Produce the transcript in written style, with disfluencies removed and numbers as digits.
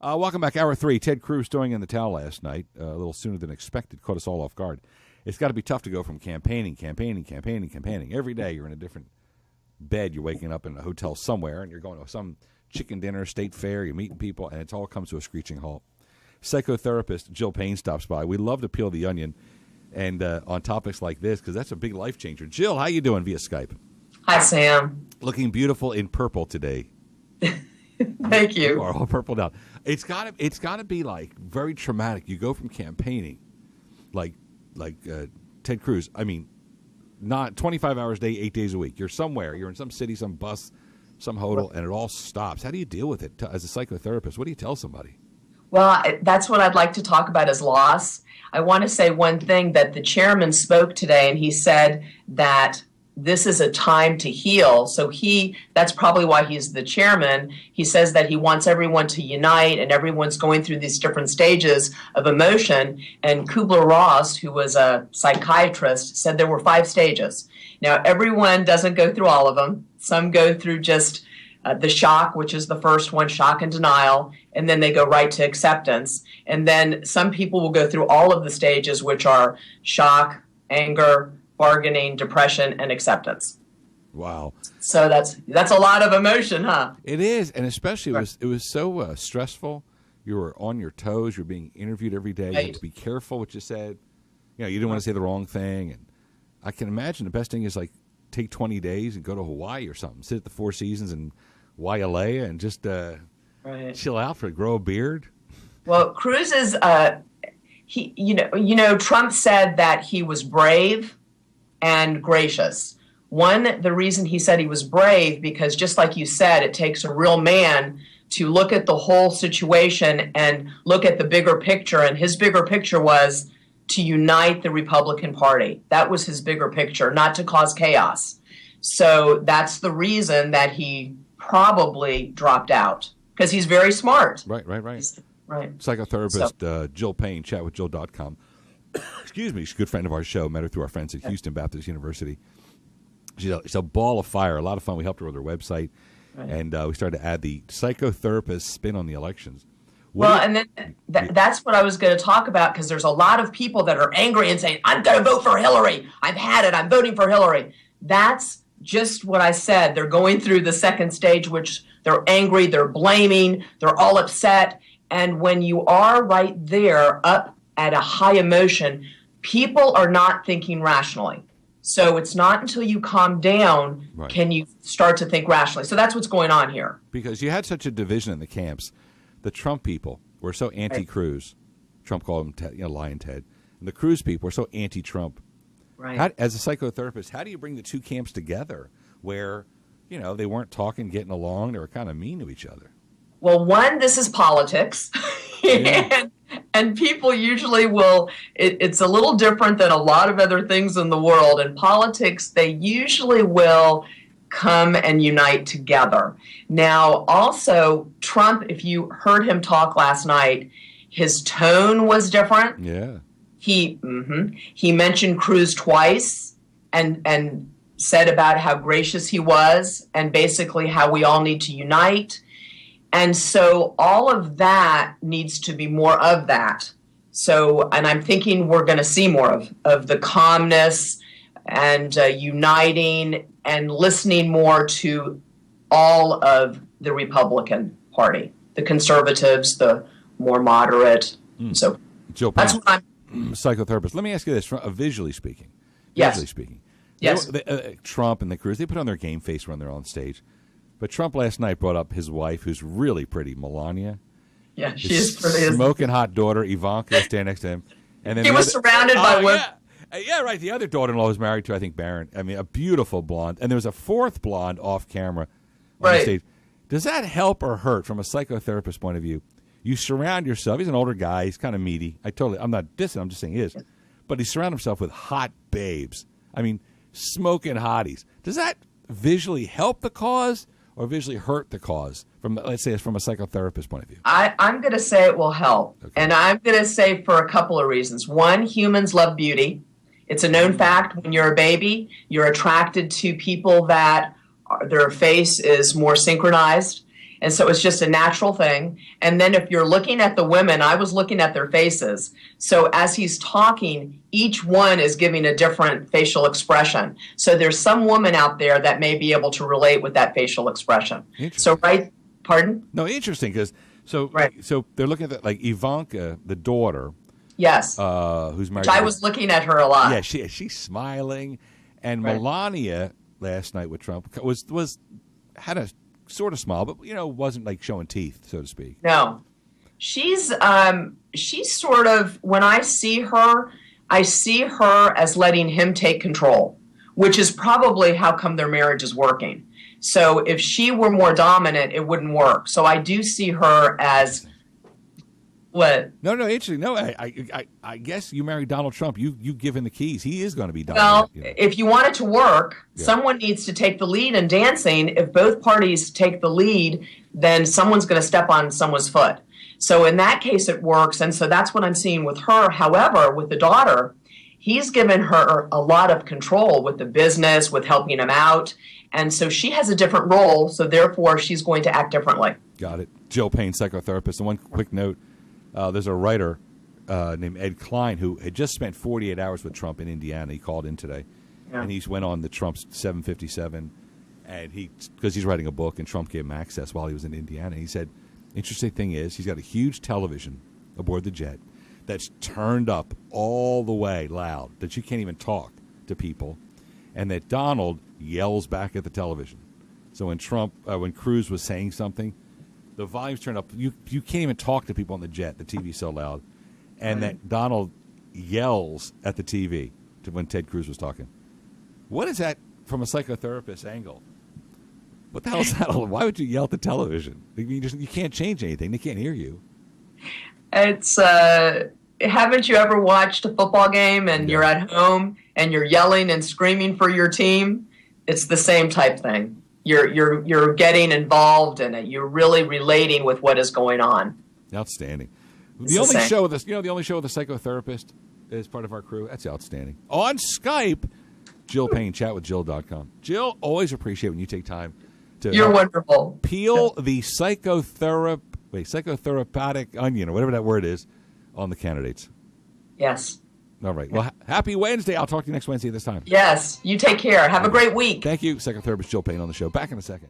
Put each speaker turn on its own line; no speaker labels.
Welcome back. Hour 3. Ted Cruz throwing in the towel last night, a little sooner than expected, caught us all off guard. It's got to be tough to go from campaigning. Every day you're in a different bed. You're waking up in a hotel somewhere, and you're going to some chicken dinner, state fair, you're meeting people, and it all comes to a screeching halt. Psychotherapist Jill Payne stops by. We love to peel the onion and on topics like this because that's a big life changer. Jill, how you doing via Skype?
Hi, Sam.
Looking beautiful in purple today.
Thank you.
You are all purple down. It's got to be like very traumatic. You go from campaigning, like Ted Cruz. I mean, not 25 hours a day, 8 days a week. You're somewhere. You're in some city, some bus, some hotel, and it all stops. How do you deal with it as a psychotherapist? What do you tell somebody?
Well, that's what I'd like to talk about is loss. I want to say one thing that the chairman spoke today, and he said that this is a time to heal. So that's probably why he's the chairman. He says that he wants everyone to unite and everyone's going through these different stages of emotion. And Kubler-Ross, who was a psychiatrist, said there were 5 stages. Now, everyone doesn't go through all of them. Some go through just the shock, which is the first one, shock and denial, and then they go right to acceptance. And then some people will go through all of the stages, which are shock, anger, bargaining, depression, and acceptance.
Wow.
So that's a lot of emotion, huh?
It is, and especially it was so stressful. You were on your toes. You were being interviewed every day. Right. You had to be careful what you said. You didn't want to say the wrong thing. And I can imagine the best thing is like take 20 days and go to Hawaii or something. Sit at the Four Seasons in Wailea and just chill out grow a beard. Well,
Cruz is Trump said that he was brave and gracious. The reason he said he was brave, because just like you said, it takes a real man to look at the whole situation and look at the bigger picture. And his bigger picture was to unite the Republican Party. That was his bigger picture, not to cause chaos. So that's the reason that he probably dropped out, because he's very smart.
Right.
Right.
Psychotherapist Jill Payne, chatwithjill.com. Excuse me, she's a good friend of our show. Met her through our friends at Houston Baptist University. She's a ball of fire, a lot of fun. We helped her with her website, and we started to add the psychotherapist spin on the elections.
That's what I was going to talk about, because there's a lot of people that are angry and saying, I'm going to vote for Hillary. I've had it. I'm voting for Hillary. That's just what I said. They're going through the second stage, which they're angry, they're blaming, they're all upset. And when you are right there up at a high emotion, people are not thinking rationally. So it's not until you calm down can you start to think rationally. So that's what's going on here.
Because you had such a division in the camps. The Trump people were so anti-Cruz. Trump called him Lion Ted. And the Cruz people were so anti-Trump.
Right.
As a psychotherapist, how do you bring the two camps together where, they weren't talking, getting along, they were kind of mean to each other?
Well, this is politics.
Yeah.
and people usually will, it's a little different than a lot of other things in the world. In politics, they usually will come and unite together. Now, also, Trump, if you heard him talk last night, his tone was different.
Yeah.
He mentioned Cruz twice and said about how gracious he was and basically how we all need to unite. And so all of that needs to be more of that. So, and I'm thinking we're going to see more of the calmness and uniting and listening more to all of the Republican Party, the conservatives, the more moderate. So
Jill Payne, that's what I'm psychotherapist. Let me ask you this, visually speaking.
Yes.
Visually speaking.
Yes.
Trump and the Cruz, they put on their game face when they're on stage. But Trump last night brought up his wife, who's really pretty, Melania.
Yeah, she is pretty.
Smoking hot daughter, Ivanka, standing next to him. And then
he was surrounded by women.
Yeah, right. The other daughter-in-law was married to, I think, Barron. I mean, a beautiful blonde. And there was a fourth blonde off camera on the stage. Does that help or hurt from a psychotherapist point of view? You surround yourself. He's an older guy. He's kind of meaty. I'm not dissing. I'm just saying he is. But he surrounded himself with hot babes. I mean, smoking hotties. Does that visually help the cause or visually hurt the cause? Let's say it's from a psychotherapist point of view.
I'm going to say it will help. Okay. And I'm going to say for a couple of reasons. One, humans love beauty. It's a known fact when you're a baby, you're attracted to people that their face is more synchronized. And so it's just a natural thing. And then if you're looking at the women, I was looking at their faces. So as he's talking, each one is giving a different facial expression. So there's some woman out there that may be able to relate with that facial expression. So, pardon?
No, interesting, because so they're looking at that, like Ivanka, the daughter.
Yes.
Who's married?
I was looking at her a lot.
Yeah, she's smiling, and Melania last night with Trump had a sort of smile, but wasn't like showing teeth, so to speak.
No, she's sort of, when I see her as letting him take control, which is probably how come their marriage is working. So if she were more dominant, it wouldn't work. So I do see her as what?
No, interesting. No, I guess you married Donald Trump. You give him the keys. He is going to be dominant.
Well, if you want it to work, someone needs to take the lead in dancing. If both parties take the lead, then someone's going to step on someone's foot. So in that case, it works. And so that's what I'm seeing with her. However, with the daughter, he's given her a lot of control with the business, with helping him out. And so she has a different role, so therefore she's going to act differently.
Got it. Jill Payne, psychotherapist. And one quick note, there's a writer named Ed Klein who had just spent 48 hours with Trump in Indiana. He called in today, and he went on the Trump's 757, and because he's writing a book, and Trump gave him access while he was in Indiana. He said, interesting thing is, he's got a huge television aboard the jet that's turned up all the way loud, that you can't even talk to people, and that Donald yells back at the television. So when Cruz was saying something, the volume's turned up. You can't even talk to people on the jet. The TV's so loud. And that Donald yells at the TV when Ted Cruz was talking. What is that from a psychotherapist angle? What the hell is that? Why would you yell at the television? You can't change anything. They can't hear you.
It's haven't you ever watched a football game and you're at home and you're yelling and screaming for your team? It's the same type thing. You're getting involved in it. You're really relating with what is going on.
Outstanding. The only show with a psychotherapist is part of our crew. That's outstanding. On Skype, Jill Payne, chatwithjill.com. Jill, always appreciate when you take time to
You're wonderful.
Peel the psychotherapeutic onion, or whatever that word is, on the candidates.
Yes.
All right. Well, happy Wednesday. I'll talk to you next Wednesday at this time.
Yes. You take care. Have a great week.
Thank you. Psychotherapist Jill Payne on the show. Back in a second.